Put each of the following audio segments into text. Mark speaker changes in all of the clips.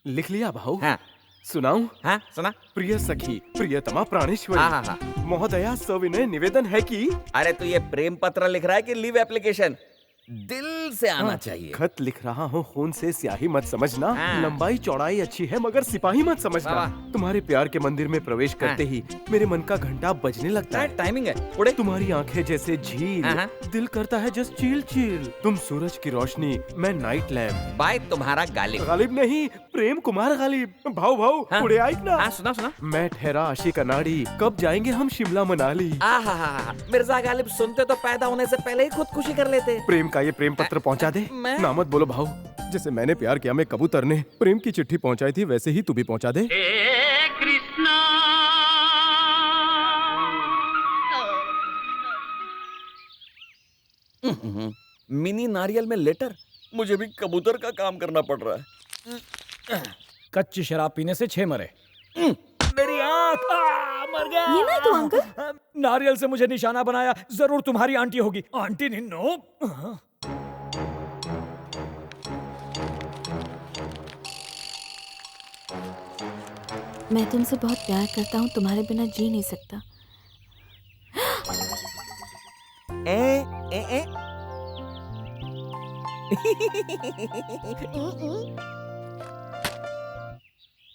Speaker 1: लिख लिया भाऊ?
Speaker 2: हाँ
Speaker 1: सुनाऊं?
Speaker 2: हाँ सुना।
Speaker 1: प्रिय सखी प्रियतमा प्राणेश्वरी,
Speaker 2: हाँ।
Speaker 1: महोदया सविनय निवेदन है कि
Speaker 2: अरे तू ये प्रेम पत्र लिख रहा है कि लीव एप्लीकेशन? दिल से आना चाहिए।
Speaker 1: खत लिख रहा हूँ, खून से स्याही मत समझना।
Speaker 2: हाँ।
Speaker 1: लंबाई चौड़ाई अच्छी है मगर सिपाही मत समझना।
Speaker 2: वाह।
Speaker 1: तुम्हारे प्यार के मंदिर में प्रवेश करते ही मेरे मन का घंटा बजने लगता है।
Speaker 2: टाइमिंग है पुढे।
Speaker 1: तुम्हारी आंखें जैसे झील,
Speaker 2: हाँ।
Speaker 1: दिल करता है जस्ट चील चील। तुम सूरज की रोशनी, मैं नाइट लैम्प।
Speaker 2: बाय तुम्हारा गालिब।
Speaker 1: गालिब नहीं, प्रेम कुमार गालिब। भाऊ भाऊ
Speaker 2: हाँ।
Speaker 1: पुढे आइक ना।
Speaker 2: हाँ सुना।
Speaker 1: मैं ठहरा आशिक अनाड़ी, कब जाएंगे हम शिमला मनाली।
Speaker 2: आहा, मिर्जा गालिब सुनते तो पैदा होने से पहले ही खुदकुशी कर लेते।
Speaker 1: प्रेम का ये प्रेम पत्र पहुंचा दे।
Speaker 2: मैं-
Speaker 1: ना मत बोलो भाऊ, जैसे मैंने प्यार किया मैं कबूतर ने प्रेम की चिट्ठी पहुंचाई थी, वैसे ही तू भी पहुंचा दे।
Speaker 2: मिनी नारियल में लेटर, मुझे भी कबूतर का काम करना पड़ रहा है।
Speaker 3: कच्ची शराब पीने से 6 मरे। मेरी आंख मर गया।
Speaker 4: ये नहीं तो अंकल।
Speaker 3: नारियल से मुझे निशाना बनाया, जरूर तुम्हारी आंटी होगी। आंटी निन्नो।
Speaker 4: मैं तुमसे बहुत प्यार करता हूँ, तुम्हारे बिना जी नहीं सकता।
Speaker 2: ए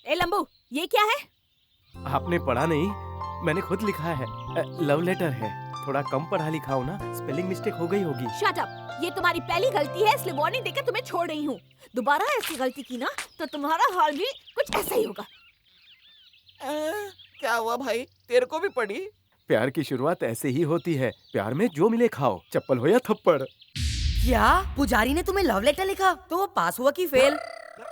Speaker 4: ए लंबू, ये क्या है?
Speaker 1: आपने पढ़ा नहीं, मैंने खुद लिखा है। लव लेटर है। थोड़ा कम पढ़ा लिखा हो ना, स्पेलिंग मिस्टेक हो गई होगी।
Speaker 4: शट अप, ये तुम्हारी पहली गलती है, इसलिए वार्निंग देकर तुम्हें छोड़ रही हूँ। दोबारा ऐसी गलती की ना तो तुम्हारा हाल भी कुछ ऐसा ही होगा।
Speaker 2: क्या हुआ भाई, तेरे को भी पड़ी?
Speaker 1: प्यार की शुरुआत ऐसे ही होती है। प्यार में जो मिले खाओ, चप्पल हो या थप्पड़।
Speaker 5: क्या पुजारी ने तुम्हें लव लेटर लिखा? तो वो पास हुआ कि फेल?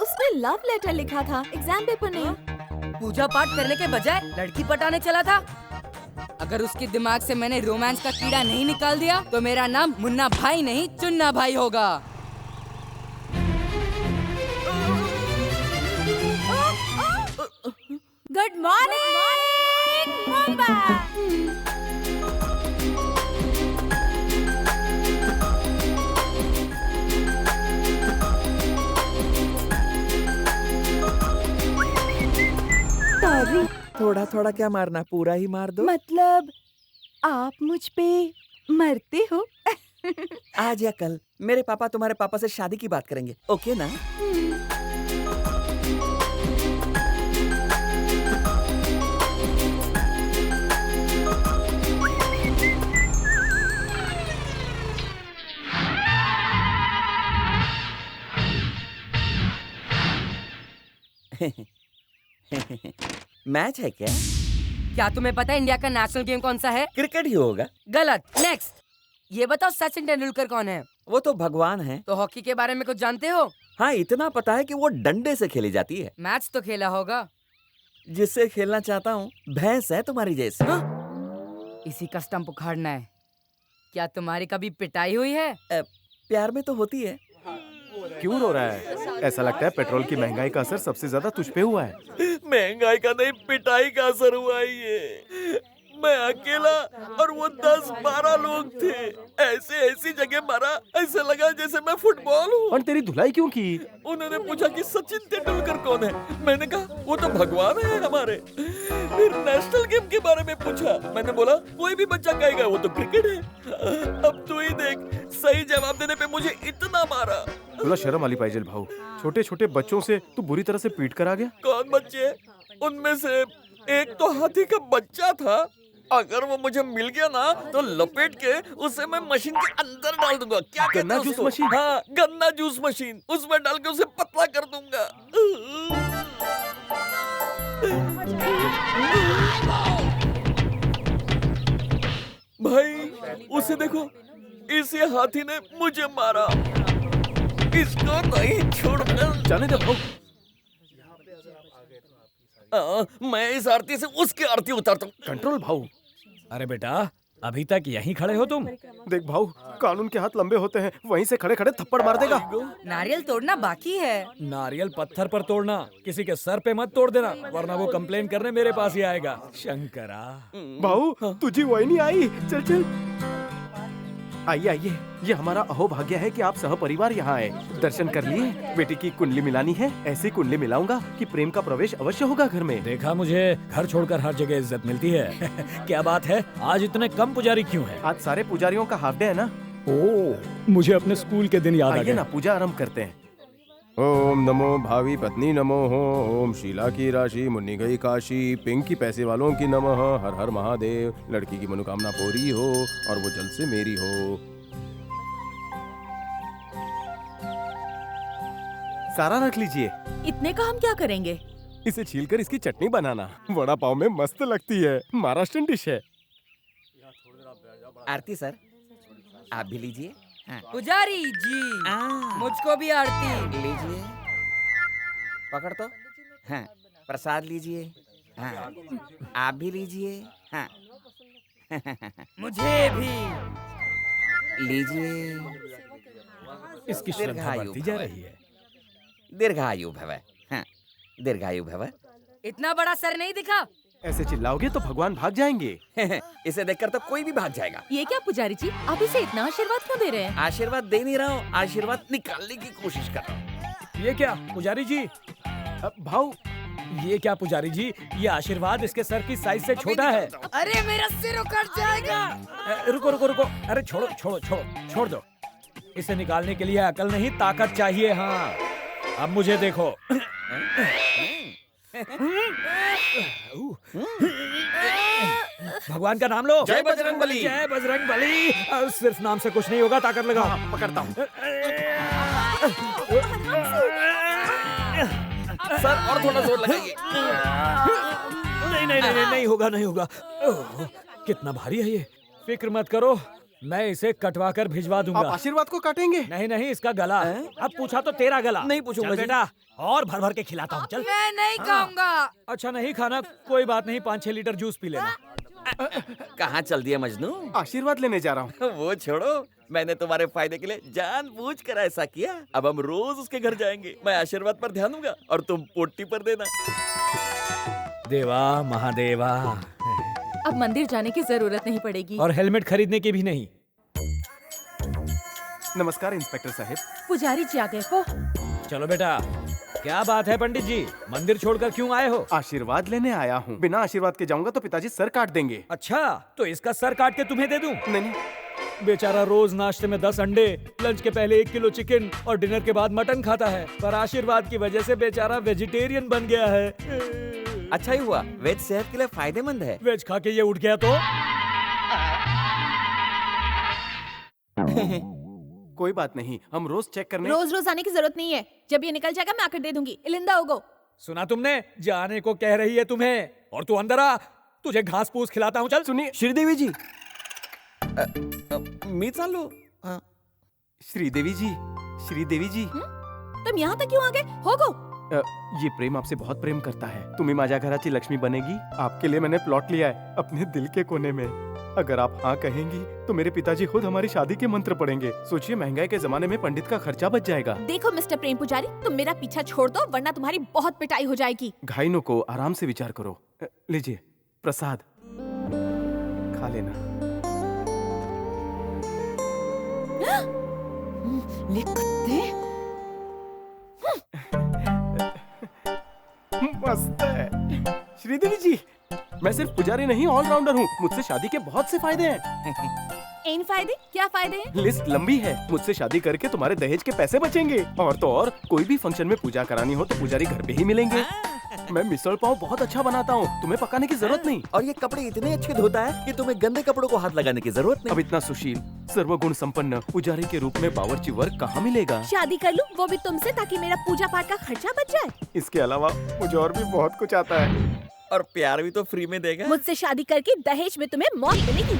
Speaker 4: उसने लव लेटर लिखा था, एग्जाम पेपर नहीं।
Speaker 5: पूजा पाठ करने के बजाय लड़की पटाने चला था। अगर उसके दिमाग से मैंने रोमांस का कीड़ा नहीं निकाल दिया तो मेरा नाम मुन्ना भाई नहीं चुन्ना भाई होगा।
Speaker 4: Good morning Mumbai.
Speaker 2: थोड़ा थोड़ा क्या मारना, पूरा ही मार दो।
Speaker 4: मतलब आप मुझ पे मरते हो?
Speaker 2: आज या कल मेरे पापा तुम्हारे पापा से शादी की बात करेंगे, ओके ना? मैच है क्या?
Speaker 5: क्या तुम्हें पता है इंडिया का नेशनल गेम कौन सा है?
Speaker 2: क्रिकेट ही होगा।
Speaker 5: गलत। नेक्स्ट। ये बताओ सचिन तेंदुलकर कौन है?
Speaker 2: वो तो भगवान है।
Speaker 5: तो हॉकी के बारे में कुछ जानते हो?
Speaker 2: हाँ, इतना पता है कि वो डंडे से खेली जाती है।
Speaker 5: मैच तो खेला होगा।
Speaker 2: जिससे खेलना चाहता हूँ भैंस है तुम्हारी जैसी।
Speaker 5: इसी का स्टंप उखाड़ना है। क्या तुम्हारी कभी पिटाई हुई है?
Speaker 2: प्यार में तो होती है।
Speaker 1: क्यों रो रहा है? ऐसा लगता है पेट्रोल की महंगाई का असर सबसे ज्यादा तुझ पे हुआ है।
Speaker 2: महंगाई का नहीं, पिटाई का असर हुआ है ये। मैं अकेला और वो 10-12 लोग थे। ऐसी जगह मारा, ऐसे लगा जैसे मैं फुटबॉल हूँ।
Speaker 1: और तेरी धुलाई क्यों की?
Speaker 2: उन्होंने पूछा कि सचिन तेंदुलकर कौन है। मैंने कहा वो तो भगवान है हमारे। फिर नेशनल गेम के बारे में पूछा। मैंने बोला कोई भी बच्चा कहेगा वो तो क्रिकेट है। अब तू ही देख, सही जवाब देने पे मुझे इतना मारा।
Speaker 1: तुला शर्म आली पाहिजे भाऊ। छोटे छोटे बच्चों से तू बुरी तरह से पीट कर आ गया।
Speaker 2: कौन बच्चे? उनमें से एक तो हाथी का बच्चा था। अगर वो मुझे मिल गया ना तो लपेट के उसे मैं मशीन के अंदर डाल दूंगा। क्या कहते
Speaker 1: गन्ना
Speaker 2: हैं
Speaker 1: जूस
Speaker 2: उसको?
Speaker 1: मशीन?
Speaker 2: हाँ, गन्ना जूस मशीन। उसमें डाल के उसे पतला कर दूंगा। भाई उसे देखो, इसी हाथी ने मुझे मारा। इसको नहीं छोड़ना।
Speaker 1: जाने दे भाऊ।
Speaker 2: मैं इस आरती से उसकी आरती उतारता हूँ।
Speaker 1: कंट्रोल भाऊ।
Speaker 3: अरे बेटा, अभी तक यहीं खड़े हो तुम?
Speaker 1: देख भाऊ, कानून के हाथ लंबे होते हैं, वहीं से खड़े खड़े थप्पड़ मार देगा।
Speaker 5: नारियल तोड़ना बाकी है।
Speaker 3: नारियल पत्थर पर तोड़ना, किसी के सर पे मत तोड़ देना, वरना वो कंप्लेन करने मेरे पास ही आएगा। शंकरा।
Speaker 1: भाऊ तुझी वही नहीं आई। चल चल। आइए आइए, ये हमारा अहोभाग्य है कि आप सहपरिवार यहाँ आए। दर्शन कर लिए? बेटी की कुंडली मिलानी है। ऐसी कुंडली मिलाऊंगा कि प्रेम का प्रवेश अवश्य होगा घर में।
Speaker 3: देखा, मुझे घर छोड़कर हर जगह इज्जत मिलती है। क्या बात है, आज इतने कम पुजारी क्यों हैं?
Speaker 1: आज सारे पुजारियों का हाफ डे है ना।
Speaker 3: ओह, मुझे अपने स्कूल के दिन याद आ
Speaker 1: आइए
Speaker 3: गए।
Speaker 1: ना, पूजा आरंभ करते हैं। ओम नमो भावी पत्नी नमो हो, ओम शीला की राशि मुन्नी गई काशी, पिंक की पैसे वालों की नमः, हर हर महादेव, लड़की की मनोकामना पूरी हो और वो जल्द से मेरी हो। सारा रख लीजिए।
Speaker 4: इतने का हम क्या करेंगे?
Speaker 1: इसे छीलकर इसकी चटनी बनाना वड़ा पाव में मस्त लगती है। महाराष्ट्रन डिश है।
Speaker 6: आरती सर, आप भी लीजिए। हाँ।
Speaker 5: पुजारी जी, मुझको भी आरती।
Speaker 6: लीजिए, पकड़ तो। हाँ, प्रसाद लीजिए। हाँ, आप भी लीजिए। हाँ।
Speaker 5: मुझे भी।
Speaker 6: लीजिए।
Speaker 3: इसकी श्रद्धा
Speaker 6: दीर्घायु
Speaker 3: बढ़ती जा
Speaker 6: भव।
Speaker 3: रही है।
Speaker 6: दीर्घायु भव। हाँ, दीर्घायु भव।
Speaker 5: इतना बड़ा सर नहीं दिखा।
Speaker 1: ऐसे चिल्लाओगे तो भगवान भाग जाएंगे।
Speaker 6: इसे देखकर तो कोई भी भाग जाएगा।
Speaker 4: ये क्या पुजारी जी, आप इसे इतना आशीर्वाद क्यों दे रहे हैं?
Speaker 6: आशीर्वाद दे नहीं रहा हूँ, आशीर्वाद निकालने की कोशिश कर रहा हूँ।
Speaker 3: ये क्या पुजारी जी?
Speaker 1: भाव,
Speaker 3: ये क्या पुजारी जी? ये आशीर्वाद इसके सर की साइज से छोटा है।
Speaker 5: अरे मेरा सिर उखड़ जाएगा।
Speaker 3: रुको रुको रुको, अरे छोड़ो छोड़ो छोड़ो, छोड़ दो। इसे निकालने के लिए अकल नहीं, ताकत चाहिए। हाँ, अब मुझे देखो। भगवान का नाम लो।
Speaker 6: जय बजरंगबली।
Speaker 3: जय बजरंगबली। सिर्फ नाम से कुछ नहीं होगा, ताकत लगाओ।
Speaker 1: हाँ, पकड़ता हूँ।
Speaker 6: सर, और थोड़ा जोर लगाइए।
Speaker 3: नहीं नहीं नहीं नहीं होगा, नहीं होगा। ओह, कितना भारी है ये। फिक्र मत करो, मैं इसे कटवा कर भिजवा
Speaker 1: आप
Speaker 3: दूंगा।
Speaker 1: आशीर्वाद को काटेंगे?
Speaker 3: नहीं नहीं, इसका गला। अब पूछा तो तेरा गला।
Speaker 6: नहीं पूछूंगा
Speaker 3: चल
Speaker 6: जी।
Speaker 3: बेटा, और भर भर के खिलाता हूँ। चल।
Speaker 5: मैं नहीं खाऊंगा।
Speaker 3: अच्छा, नहीं खाना, कोई बात नहीं, 5-6 लीटर जूस पी लेना।
Speaker 6: कहाँ चल दिया मजनू?
Speaker 1: आशीर्वाद लेने जा रहा हूँ।
Speaker 6: वो छोड़ो, मैंने तुम्हारे फायदे के लिए जानबूझकर ऐसा किया। अब हम रोज उसके घर जाएंगे। मैं आशीर्वाद पर ध्यान दूंगा और तुम पोटी पर देना।
Speaker 3: देवा महादेवा।
Speaker 4: अब मंदिर जाने की जरूरत नहीं पड़ेगी।
Speaker 3: और हेलमेट खरीदने की भी नहीं।
Speaker 1: नमस्कार इंस्पेक्टर साहब।
Speaker 4: पुजारी जी आ गए हो।
Speaker 3: चलो बेटा। क्या बात है पंडित जी, मंदिर छोड़कर क्यों आए हो?
Speaker 1: आशीर्वाद लेने आया हूँ। बिना आशीर्वाद के जाऊंगा तो पिताजी सर काट देंगे।
Speaker 3: अच्छा, तो इसका सर काट के तुम्हें दे दूं?
Speaker 1: नहीं,
Speaker 3: बेचारा रोज नाश्ते में 10 अंडे, लंच के पहले 1 किलो चिकन और डिनर के बाद मटन खाता है, पर आशीर्वाद की वजह से बेचारा वेजिटेरियन बन गया है।
Speaker 6: अच्छा ही हुआ, वेज सेहत के लिए फायदेमंद है।
Speaker 3: वेज खा के ये उठ गया तो?
Speaker 1: कोई बात नहीं, हम रोज चेक करने।
Speaker 4: रोज रोज आने की जरूरत नहीं है। जब ये निकल जाएगा मैं आकर दे दूंगी। इलिंदा होगो।
Speaker 3: सुना तुमने? जाने को कह रही है तुम्हें। और तू अंदर आ, तुझे घास फूस खिलाता हूँ। चल।
Speaker 1: सुनिए
Speaker 6: श्रीदेवी जी, मी चालू।
Speaker 1: श्रीदेवी जी, श्रीदेवी जी,
Speaker 4: तुम यहाँ तक क्यों आ गए? होगो।
Speaker 1: ये प्रेम आपसे बहुत प्रेम करता है। तुम्ही माझ्या घराची लक्ष्मी बनेगी। आपके लिए मैंने प्लॉट लिया है अपने दिल के कोने में। अगर आप हाँ कहेंगी तो मेरे पिताजी खुद हमारी शादी के मंत्र पढ़ेंगे। सोचिए, महंगाई के जमाने में पंडित का खर्चा बच जाएगा।
Speaker 4: देखो मिस्टर प्रेम पुजारी, तुम मेरा पीछा छोड़ दो वरना तुम्हारी बहुत पिटाई हो जाएगी।
Speaker 1: घायलों को आराम से विचार करो। लीजिए प्रसाद, खा लेना।
Speaker 4: ले कुत्ते।
Speaker 1: मस्त है। श्रीदेवी जी, मैं सिर्फ पुजारी नहीं, ऑलराउंडर हूँ। मुझसे शादी के बहुत से फायदे हैं।
Speaker 4: इन फायदे? क्या फायदे हैं?
Speaker 1: लिस्ट लंबी है। मुझसे शादी करके तुम्हारे दहेज के पैसे बचेंगे। और तो और, कोई भी फंक्शन में पूजा करानी हो तो पुजारी घर पे ही मिलेंगे। मैं मिसल पाव बहुत अच्छा बनाता हूँ, तुम्हें पकाने की जरूरत नहीं।
Speaker 6: और ये कपड़े इतने अच्छे धोता है कि तुम्हें गंदे कपड़ों को हाथ लगाने की जरूरत
Speaker 1: अब
Speaker 6: नहीं।
Speaker 1: इतना सुशील, सर्वगुण संपन्न पुजारी के रूप में बावर्ची वर्क कहाँ मिलेगा?
Speaker 4: शादी कर लूं, वो भी तुमसे, ताकि मेरा पूजा पाठ का खर्चा बच जाए।
Speaker 1: इसके अलावा मुझे और भी बहुत कुछ आता है।
Speaker 6: और प्यार भी तो फ्री में देगा।
Speaker 4: मुझसे शादी करके दहेज में तुम्हें मौत मिलेगी।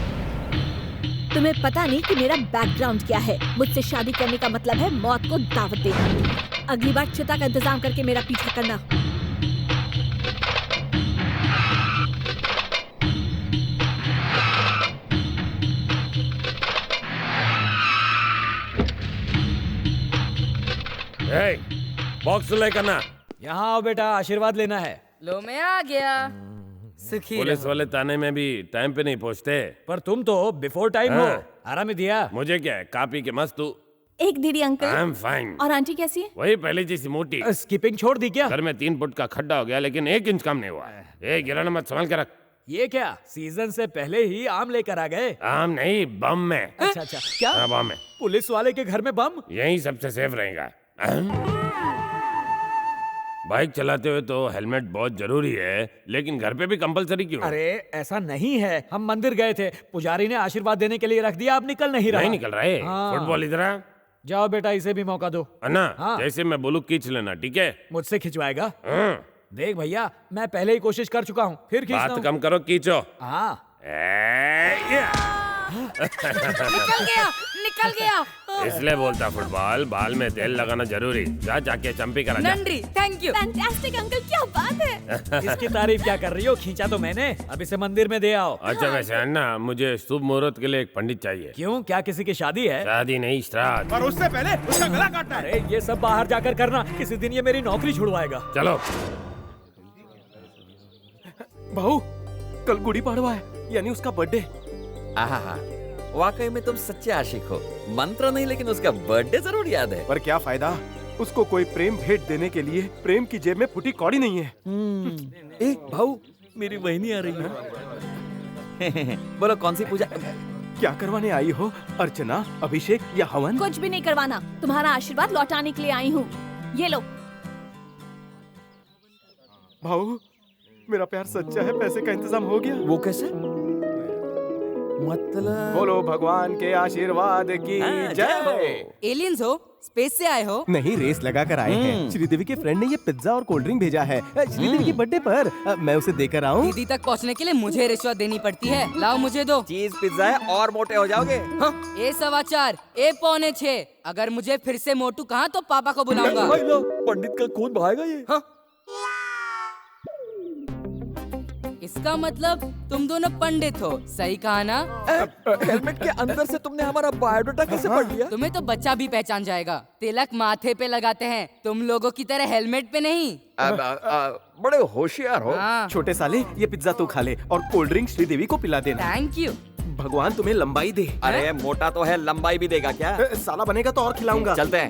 Speaker 4: तुम्हें पता नहीं कि मेरा बैकग्राउंड क्या है। मुझसे शादी करने का मतलब है मौत को दावत देना। अगली बार चिता का इंतजाम करके मेरा पीछा करना।
Speaker 3: बॉक्स लेकर ना। यहाँ आओ बेटा, आशीर्वाद लेना है।
Speaker 5: लो मैं आ गया। सुखी
Speaker 7: पुलिस
Speaker 5: रहो।
Speaker 7: वाले ताने में भी टाइम पे नहीं पहुंचते।
Speaker 3: पर तुम तो बिफोर टाइम हो।
Speaker 7: हाँ।
Speaker 3: आराम ही दिया।
Speaker 7: मुझे क्या है, कापी के मस्त तू।
Speaker 4: एक दीदी
Speaker 7: आई
Speaker 4: अंकल।
Speaker 7: Am fine.
Speaker 4: और आंटी कैसी है?
Speaker 7: वही पहले जैसी मोटी।
Speaker 3: स्किपिंग छोड़ दी क्या?
Speaker 7: घर में 3 फुट का खड्डा हो गया लेकिन 1 इंच कम नहीं हुआ। ए गिराना मत, संभाल के रख।
Speaker 3: ये क्या सीजन से पहले ही आम लेकर आ गए?
Speaker 7: आम नहीं, बम में।
Speaker 3: अच्छा अच्छा। क्या
Speaker 7: हाँ, बम में।
Speaker 3: पुलिस वाले के घर में बम?
Speaker 7: यही सबसे सेफ रहेगा। बाइक चलाते हुए तो हेलमेट बहुत जरूरी है, लेकिन घर पे भी कंपलसरी क्यों?
Speaker 3: अरे ऐसा नहीं है, हम मंदिर गए थे, पुजारी ने आशीर्वाद देने के लिए रख दिया, अब निकल नहीं रहा।
Speaker 7: नहीं निकल रहे।
Speaker 3: हाँ।
Speaker 7: फुटबॉल इधर आ।
Speaker 3: जाओ बेटा, इसे भी मौका दो।
Speaker 7: अन्ना,
Speaker 3: हाँ।
Speaker 7: जैसे मैं बोलूं खींच लेना, ठीक है?
Speaker 3: मुझसे खिंचवाएगा?
Speaker 7: हाँ।
Speaker 3: देख भैया, मैं पहले ही कोशिश कर चुका हूँ, फिर खींचता
Speaker 7: बात
Speaker 3: हूँ।
Speaker 7: कम करो, खींचो।
Speaker 3: हाँ।
Speaker 5: निकल गया।
Speaker 7: इसलिए बोलता फुटबॉल, बाल में तेल लगाना जरूरी। जा जाके चंपी करा जा।
Speaker 5: नंद्री, थैंक यू।
Speaker 4: फैंटास्टिक अंकल, क्या बात है।
Speaker 3: इसकी तारीफ क्या कर रही हो? खींचा तो मैंने, अब इसे मंदिर में दे आओ।
Speaker 7: अच्छा वैसे अन्ना, मुझे शुभ मुहूर्त के लिए एक पंडित चाहिए।
Speaker 3: क्यों, क्या किसी की शादी है?
Speaker 7: शादी नहीं, श्राद्ध।
Speaker 1: और उससे पहले उसका गला काटना है।
Speaker 3: अरे ये सब बाहर जाकर करना, किसी दिन ये मेरी नौकरी छुड़वाएगा।
Speaker 7: चलो।
Speaker 1: बहू, कल गुड़ी पड़वा है, यानी उसका बर्थडे।
Speaker 6: आहा, वाकई में तुम सच्चे आशिक हो। मंत्र नहीं, लेकिन उसका बर्थडे जरूर याद है।
Speaker 1: पर क्या फायदा, उसको कोई प्रेम भेंट देने के लिए प्रेम की जेब में फूटी कौड़ी नहीं है।
Speaker 6: ए भाऊ, मेरी बहनी आ रही है। बोलो कौन सी पूजा?
Speaker 1: क्या करवाने आई हो, अर्चना, अभिषेक या हवन?
Speaker 4: कुछ भी नहीं करवाना, तुम्हारा आशीर्वाद लौटाने के लिए आई हूँ। ये लो।
Speaker 1: भाऊ, मेरा प्यार सच्चा है, पैसे का इंतजाम हो गया।
Speaker 6: वो कैसे? मतलब
Speaker 1: बोलो भगवान के आशीर्वाद की
Speaker 6: हाँ,
Speaker 1: जय।
Speaker 5: एलियंस हो? स्पेस से आए हो?
Speaker 8: नहीं, रेस लगा कर आए हैं। श्रीदेवी के फ्रेंड ने ये पिज्जा और कोल्ड ड्रिंक भेजा है श्रीदेवी की बर्थडे पर। मैं उसे देकर आऊं?
Speaker 5: दीदी तक पहुंचने के लिए मुझे रिश्वत देनी पड़ती है। लाओ मुझे दो।
Speaker 6: चीज पिज्जा है और मोटे हो जाओगे। हाँ?
Speaker 5: ए 4:15, ए 6:45। अगर मुझे फिर से मोटू कहा तो पापा को बुलाऊंगा।
Speaker 6: भाई लो, पंडित का खून बहाएगा ये। हाँ?
Speaker 5: इसका मतलब तुम दोनों पंडित हो, सही कहा ना?
Speaker 6: हेलमेट के अंदर से तुमने हमारा बायोडाटा कैसे पढ़ लिया?
Speaker 5: तुम्हें तो बच्चा भी पहचान जाएगा। तिलक माथे पे लगाते हैं, तुम लोगों की तरह हेलमेट पे नहीं।
Speaker 6: बड़े होशियार हो।
Speaker 5: हाँ,
Speaker 1: छोटे साले, ये पिज्जा तू खा ले और कोल्ड ड्रिंक श्रीदेवी को पिला देना।
Speaker 5: Thank you.
Speaker 1: भगवान तुम्हें लंबाई दे।
Speaker 6: अरे मोटा तो है, लंबाई भी देगा क्या?
Speaker 1: साला बनेगा तो और खिलाऊंगा।
Speaker 6: चलते हैं।